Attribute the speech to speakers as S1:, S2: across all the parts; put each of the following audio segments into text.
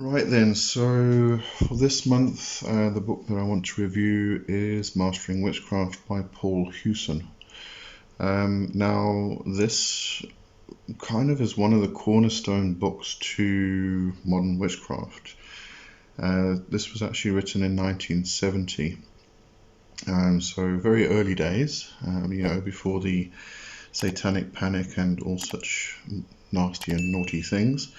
S1: Right then, so for this month, the book that I want to review is Mastering Witchcraft by Paul Huson. Now, this kind of is one of the cornerstone books to modern witchcraft. This was actually written in 1970, so very early days, before the satanic panic and all such nasty and naughty things.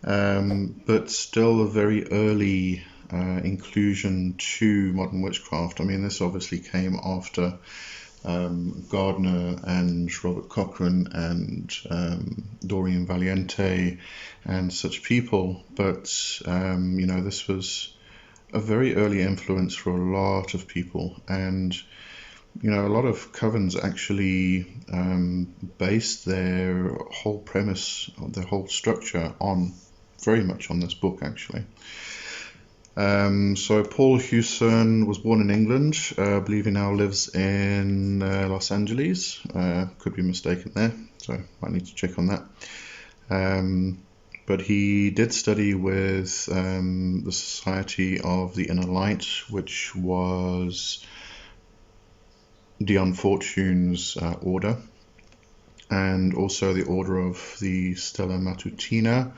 S1: But still a very early inclusion to modern witchcraft. I mean, this obviously came after Gardner and Robert Cochrane and Doreen Valiente and such people, but this was a very early influence for a lot of people, and a lot of covens actually based their whole premise, their whole structure on very much on this book, actually. So Paul Huson was born in England. I believe he now lives in Los Angeles. Could be mistaken there, so might need to check on that. But he did study with the Society of the Inner Light, which was Dion Fortune's order, and also the Order of the Stella Matutina,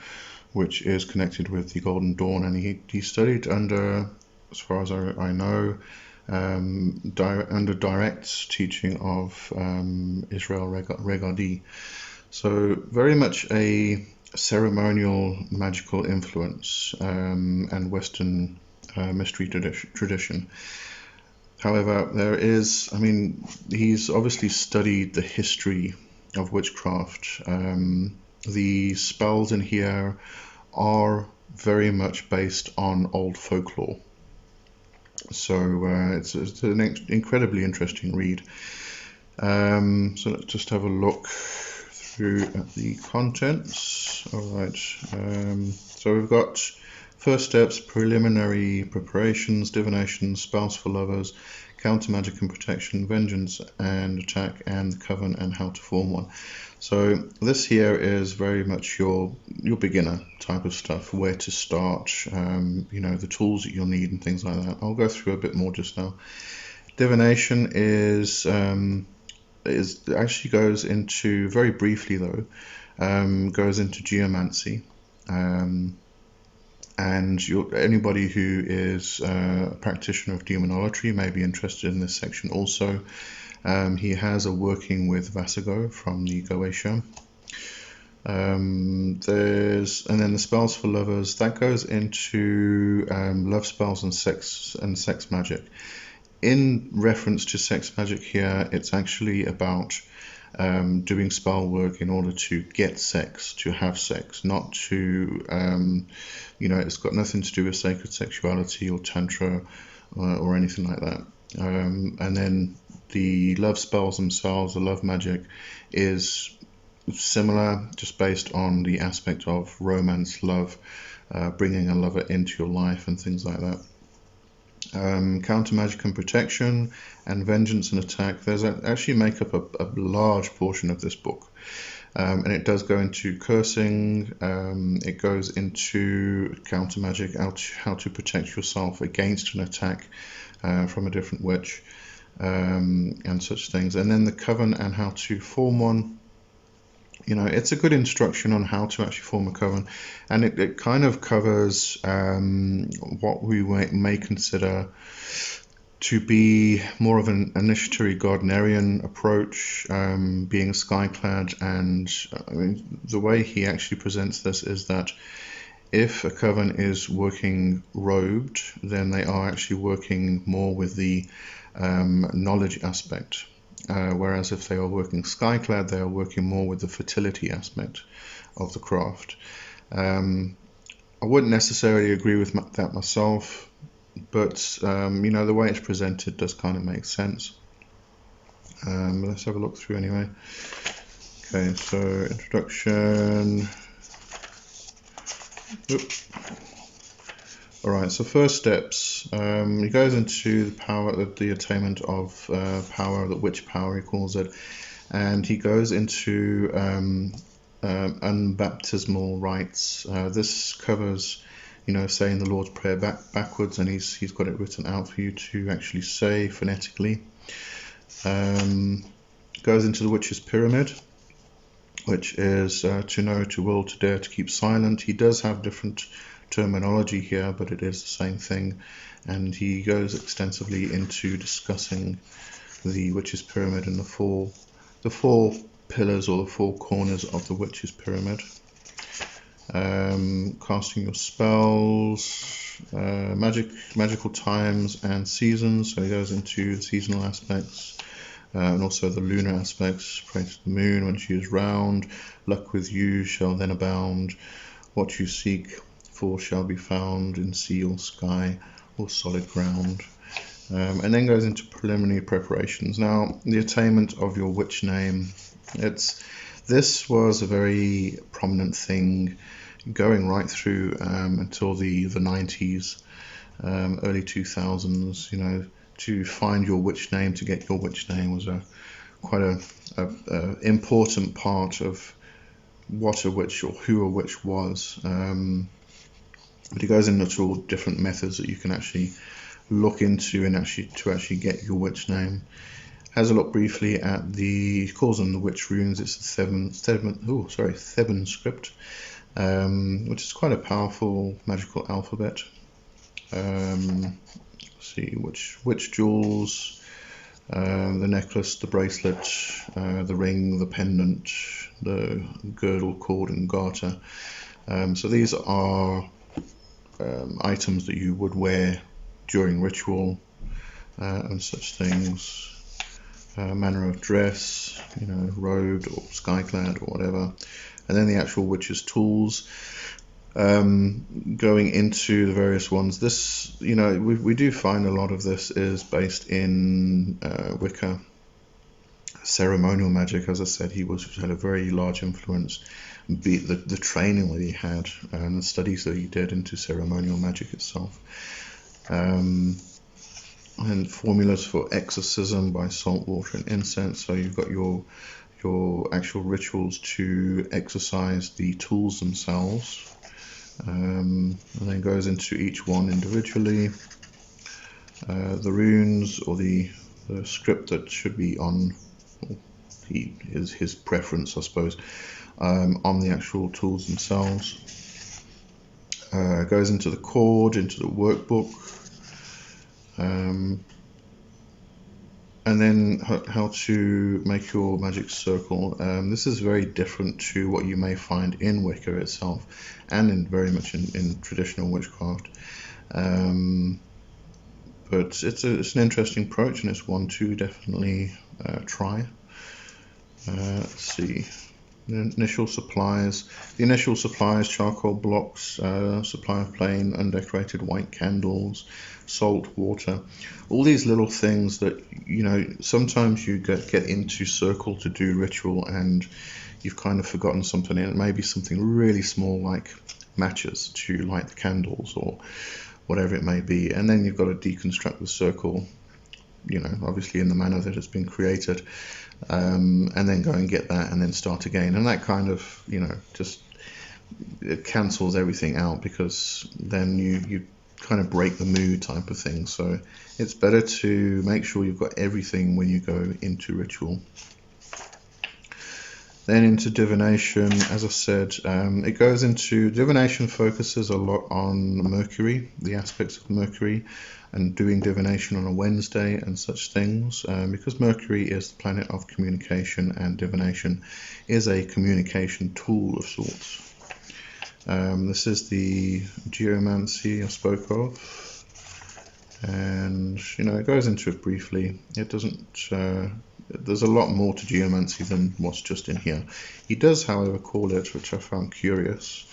S1: which is connected with the Golden Dawn, and he studied under, as far as I know, under direct teaching of Israel Regardie. So very much a ceremonial magical influence and Western mystery tradition. However, he's obviously studied the history of witchcraft. The spells in here are very much based on old folklore. So it's an incredibly interesting read. So let's just have a look through at the contents. Alright, so we've got first steps, preliminary preparations, divination, spells for lovers, counter magic and protection, vengeance and attack, and the coven and how to form one. So this here is very much your beginner type of stuff, where to start, the tools that you'll need and things like that. I'll go through a bit more just now. Divination is actually goes into, very briefly though, goes into geomancy. And anybody who is a practitioner of demonology may be interested in this section also. He has a working with Vasigo from the Goetia. And then the spells for lovers, that goes into love spells and sex magic. In reference to sex magic here, it's actually about doing spell work in order to get sex, to have sex, not to, it's got nothing to do with sacred sexuality or tantra or anything like that. And then the love spells themselves, the love magic, is similar, just based on the aspect of romance, love, bringing a lover into your life and things like that. Counter magic and protection, and vengeance and attack, those actually make up a large portion of this book. And it does go into cursing, it goes into counter magic, how to protect yourself against an attack from a different witch, and such things. And then the coven and how to form one. It's a good instruction on how to actually form a coven, and it kind of covers what we may consider to be more of an initiatory Gardnerian approach, being a skyclad. And the way he actually presents this is that if a coven is working robed, then they are actually working more with the knowledge aspect. Whereas if they are working skyclad, they are working more with the fertility aspect of the craft. I wouldn't necessarily agree with that myself, but the way it's presented does kind of make sense. Let's have a look through anyway. Okay, so introduction. Alright, so first steps. He goes into the attainment of power, the witch power he calls it, and he goes into unbaptismal rites. This covers saying the Lord's Prayer backwards, and he's got it written out for you to actually say phonetically. Goes into the Witch's Pyramid, which is to know, to will, to dare, to keep silent. He does have different terminology here, but it is the same thing, and he goes extensively into discussing the Witch's Pyramid and the four pillars or the four corners of the Witch's Pyramid. Casting your spells, magical times and seasons, so he goes into the seasonal aspects, and also the lunar aspects. Pray to the moon when she is round, luck with you shall then abound, what you seek for shall be found in sea or sky or solid ground. And then goes into preliminary preparations. Now, the attainment of your witch name, this was a very prominent thing going right through until the 90s, early 2000s. To find your witch name, to get your witch name, was quite a important part of what a witch or who a witch was. But it goes into all different methods that you can actually look into and actually get your witch name. Has a look briefly at calls them the witch runes. It's the Theban script, which is quite a powerful magical alphabet. See, witch jewels, the necklace, the bracelet, the ring, the pendant, the girdle, cord, and garter. So these are items that you would wear during ritual and such things. Manner of dress, robed or skyclad or whatever. And then the actual witch's tools, going into the various ones. This, we do find a lot of this is based in Wicca ceremonial magic. As I said, he had a very large influence, be it the training that he had and the studies that he did into ceremonial magic itself. And formulas for exorcism by salt, water, and incense. So you've got your actual rituals to exorcise the tools themselves, and then goes into each one individually. The runes or the script that should be on, is his preference, I suppose, on the actual tools themselves. Goes into the cord, into the workbook. And then how to make your magic circle. This is very different to what you may find in Wicca itself, and very much in traditional witchcraft. But it's an interesting approach, and it's one to definitely try. Let's see. The initial supplies, charcoal blocks, supply of plain undecorated white candles, salt, water, all these little things that, sometimes you get into circle to do ritual and you've kind of forgotten something, and it may be something really small like matches to light the candles or whatever it may be, and then you've got to deconstruct the circle, obviously in the manner that it's been created, and then go and get that and then start again, and that kind of, just it cancels everything out, because then you kind of break the mood type of thing. So it's better to make sure you've got everything when you go into ritual. Then into divination, as I said, it goes into, divination focuses a lot on Mercury, the aspects of Mercury, and doing divination on a Wednesday and such things, because Mercury is the planet of communication, and divination is a communication tool of sorts. This is the geomancy I spoke of, and it goes into it briefly. It doesn't. There's a lot more to geomancy than what's just in here. He does, however, call it, which I found curious.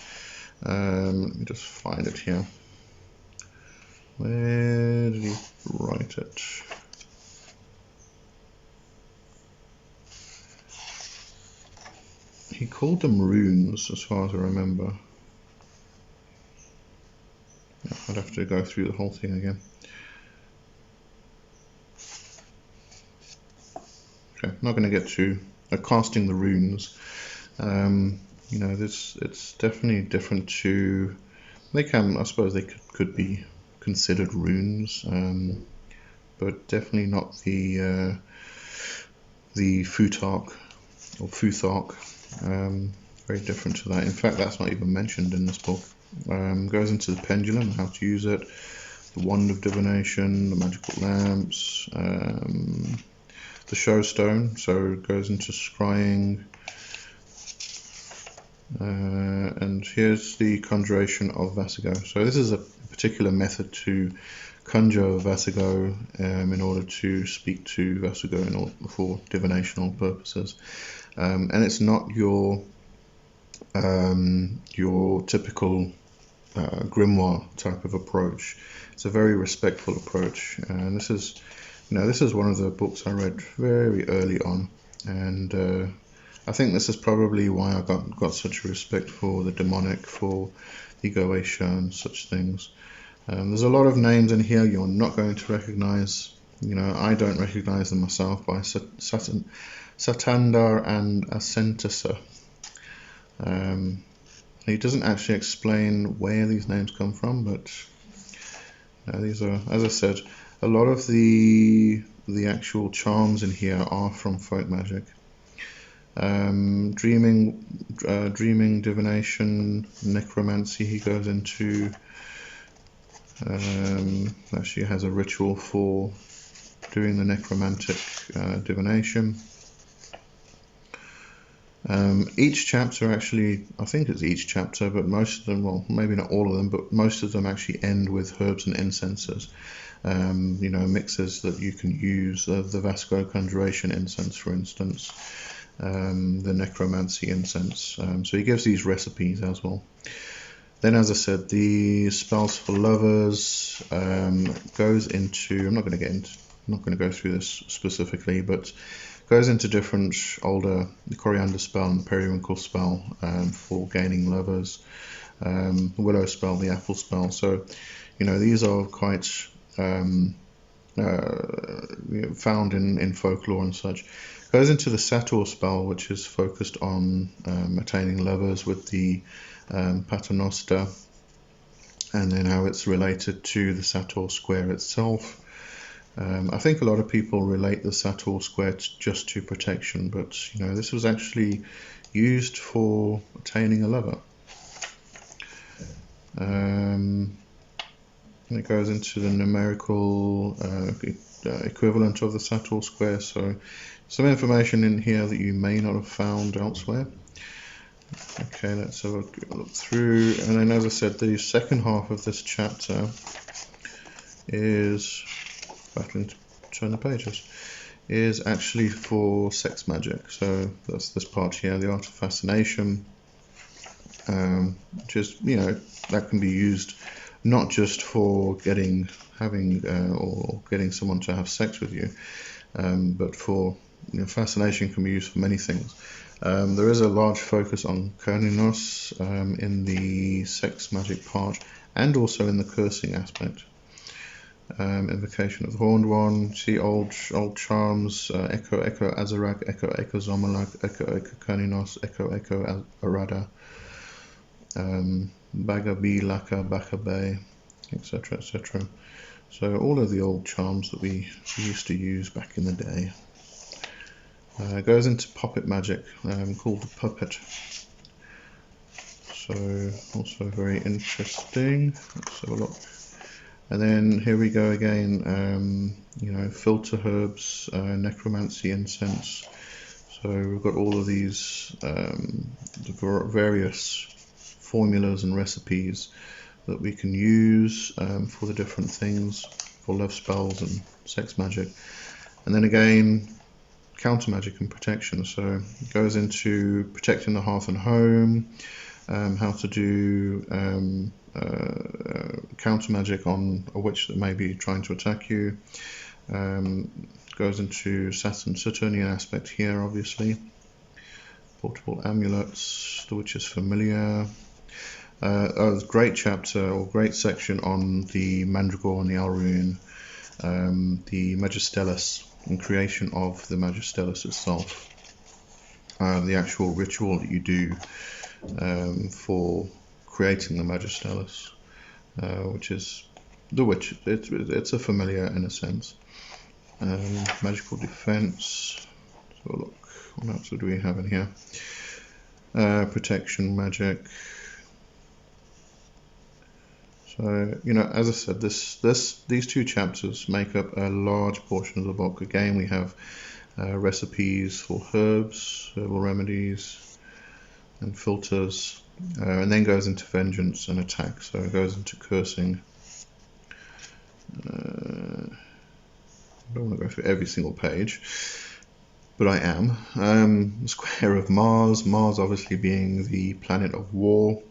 S1: Let me just find it here. Where did he write it? He called them runes, as far as I remember. I'd have to go through the whole thing again. Okay, not going to get to casting the runes. It's definitely different to They can, I suppose, they could be considered runes, but definitely not the Futhark or Futhark. Very different to that. In fact, that's not even mentioned in this book. Goes into the pendulum, how to use it, the wand of divination, the magical lamps, the showstone, so it goes into scrying, and here's the conjuration of Vasigo. So this is a particular method to conjure Vasigo in order to speak to Vasigo for divinational purposes, and it's not your typical grimoire type of approach. It's a very respectful approach, and this is one of the books I read very early on, and I think this is probably why I got such a respect for the demonic, for the Goetia and such things. There's a lot of names in here you're not going to recognize. I don't recognize them myself, by Satandar and Asentasa. He doesn't actually explain where these names come from, but these are, as I said, a lot of the actual charms in here are from folk magic. Dreaming, divination, necromancy. He goes into. Actually has a ritual for doing the necromantic divination. Each chapter actually, I think it's each chapter, but most of them, well, maybe not all of them, but most of them actually end with herbs and incenses. Mixes that you can use, the Vasigo conjuration incense, for instance, the necromancy incense. So he gives these recipes as well. Then, as I said, the spells for lovers goes into. I'm not going to go through this specifically, but goes into different older, the coriander spell and the periwinkle spell for gaining lovers, the willow spell, the apple spell. So, these are quite found in folklore and such. Goes into the sator spell, which is focused on attaining lovers with the Paternoster, and then how it's related to the sator square itself. I think a lot of people relate the sator square just to protection, but this was actually used for attaining a lover. It goes into the numerical equivalent of the sator square, so some information in here that you may not have found elsewhere. Okay, let's have a look through, and then, as I said, the second half of this chapter is, battling to turn the pages, is actually for sex magic. So that's this part here, the art of fascination, which is, that can be used not just for getting someone to have sex with you, but for fascination can be used for many things. There is a large focus on Kourninos in the sex magic part, and also in the cursing aspect. Invocation of the Horned One. See old charms. Echo Azarak, Echo Zomalak, Echo Kourninos, Echo Arada, Bagabi Laka, Bakabe, etc. etc. So all of the old charms that we used to use back in the day. Goes into puppet magic, called the puppet. So also very interesting. Let's have a look. And then here we go again. Filter herbs, necromancy incense. So we've got all of these the various formulas and recipes that we can use for the different things, for love spells and sex magic. And then again, counter magic and protection. So it goes into protecting the hearth and home, how to do counter magic on a witch that may be trying to attack you. Goes into Saturnian aspect here, obviously. Portable amulets, the witch's familiar. A great chapter or great section on the Mandragora and the Alruin, the Magistellus, and creation of the Magistellus itself, the actual ritual that you do for creating the Magistellus. which is the witch. It's a familiar in a sense. Magical defense. So look, what else do we have in here? Protection magic. So, you know, as I said, these two chapters make up a large portion of the book. Again, we have recipes for herbs, herbal remedies, and filters, and then goes into vengeance and attack. So it goes into cursing. I don't want to go through every single page, but I am. Square of Mars, Mars obviously being the planet of war.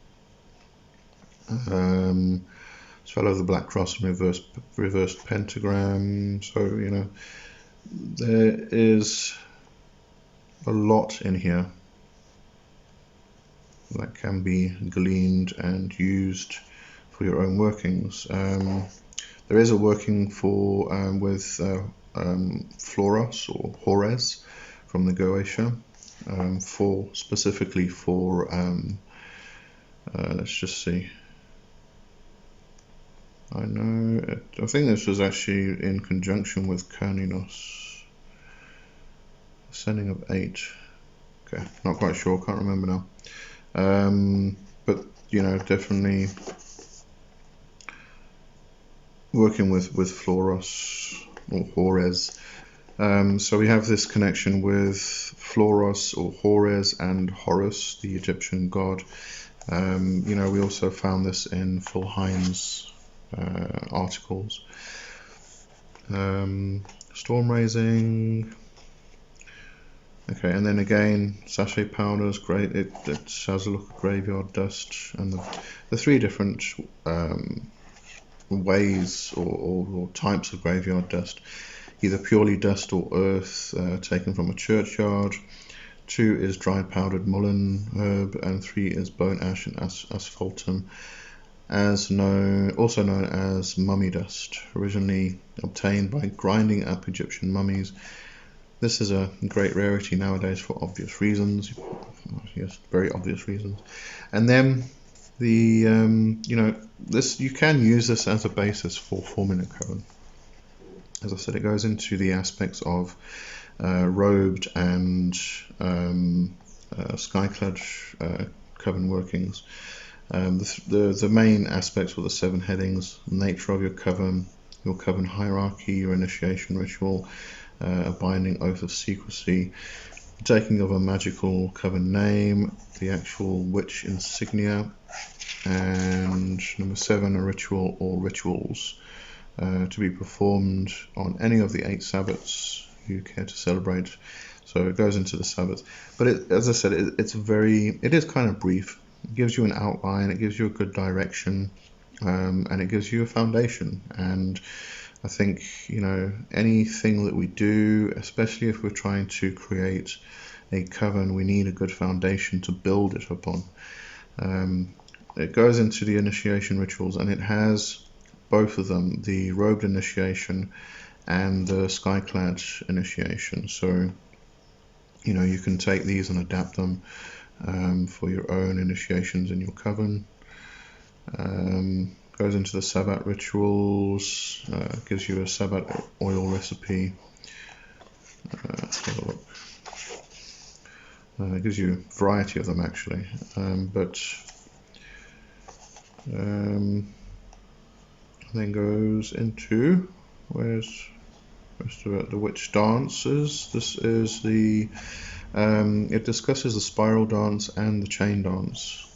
S1: Spell of the Black Cross and reversed pentagram. So, you know, there is a lot in here that can be gleaned and used for your own workings. There is a working for with Floros or Horus from the Goetia, specifically for let's just see. I think this was actually in conjunction with Kerninos. Ascending of 8. Okay, not quite sure, can't remember now. But, you know, definitely working with Floros or Horus. So we have this connection with Floros or Horus and Horus, the Egyptian god. You know, we also found this in Fulheim's articles. Storm raising. Okay, and then again, sachet powders, great. It has a look at graveyard dust, and the three different ways or types of graveyard dust, either purely dust or earth taken from a churchyard. 2 is dried powdered mullein herb, and 3 is bone ash and asphaltum, also known as mummy dust, originally obtained by grinding up Egyptian mummies. This is a great rarity nowadays for obvious reasons. Yes, very obvious reasons. And then you know, you can use this as a basis for forming a coven. As I said, it goes into the aspects of robed and skyclad coven workings. The main aspects were the 7 headings: nature of your coven hierarchy, your initiation ritual, a binding oath of secrecy, taking of a magical coven name, the actual witch insignia, and number 7, a ritual or rituals to be performed on any of the 8 sabbats you care to celebrate. So it goes into the sabbats, but as I said, it is kind of brief. It gives you an outline, it gives you a good direction, and it gives you a foundation. And I think, you know, anything that we do, especially if we're trying to create a coven, we need a good foundation to build it upon. It goes into the initiation rituals, and it has both of them, the robed initiation and the skyclad initiation. So, you know, you can take these and adapt them for your own initiations in your coven. Goes into the sabbat rituals, gives you a sabbat oil recipe. Let's have a look. It gives you a variety of them actually, then goes into where's rest of it, the witch dances. This is the it discusses the spiral dance and the chain dance.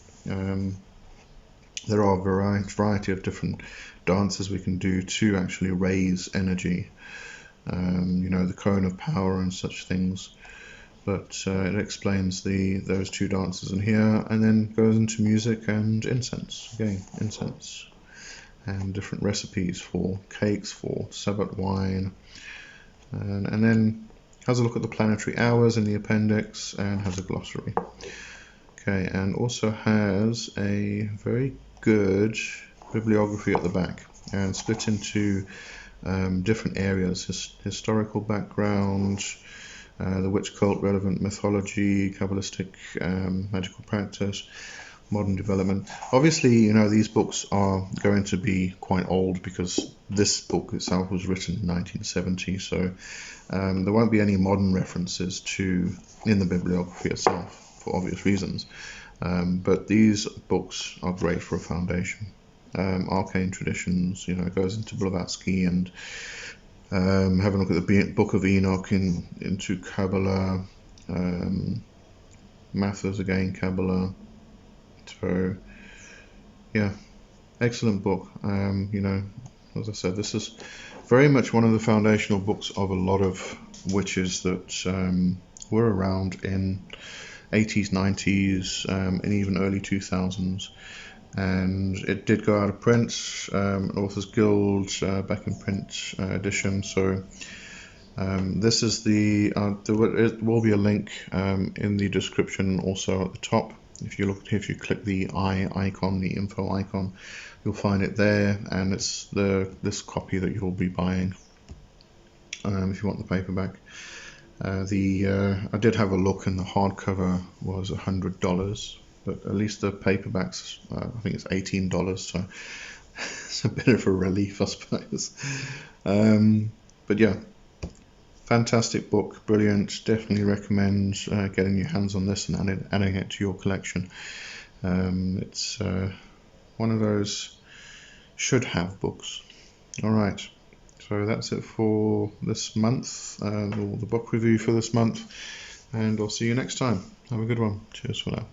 S1: There are a variety of different dances we can do to actually raise energy, you know, the cone of power and such things. But it explains those 2 dances in here, and then goes into music and incense. Again, incense and different recipes for cakes, for sabbat wine, and then has a look at the planetary hours in the appendix and has a glossary. Okay, and also has a very good bibliography at the back and split into different areas: historical background, the witch cult, relevant mythology, Kabbalistic magical practice, modern development. Obviously, you know, these books are going to be quite old because this book itself was written in 1970, so there won't be any modern references in the bibliography itself for obvious reasons. But these books are great for a foundation. Arcane Traditions, you know, goes into Blavatsky, and have a look at the Book of Enoch into Kabbalah, Mathers again, Kabbalah. So yeah, excellent book. You know, as I said, this is very much one of the foundational books of a lot of witches that were around in 80s, 90s, and even early 2000s. And it did go out of print, Authors Guild back in print edition. So this is it will be a link in the description, also at the top. If you click the eye icon, the info icon, you'll find it there, and it's this copy that you'll be buying if you want the paperback. I did have a look, and the hardcover was $100, but at least the paperbacks, I think it's $18, so it's a bit of a relief, I suppose. But yeah, fantastic book, brilliant. Definitely recommend getting your hands on this and adding it to your collection. It's one of those should-have books. All right. So that's it for this month, or the book review for this month, and I'll see you next time. Have a good one. Cheers for now.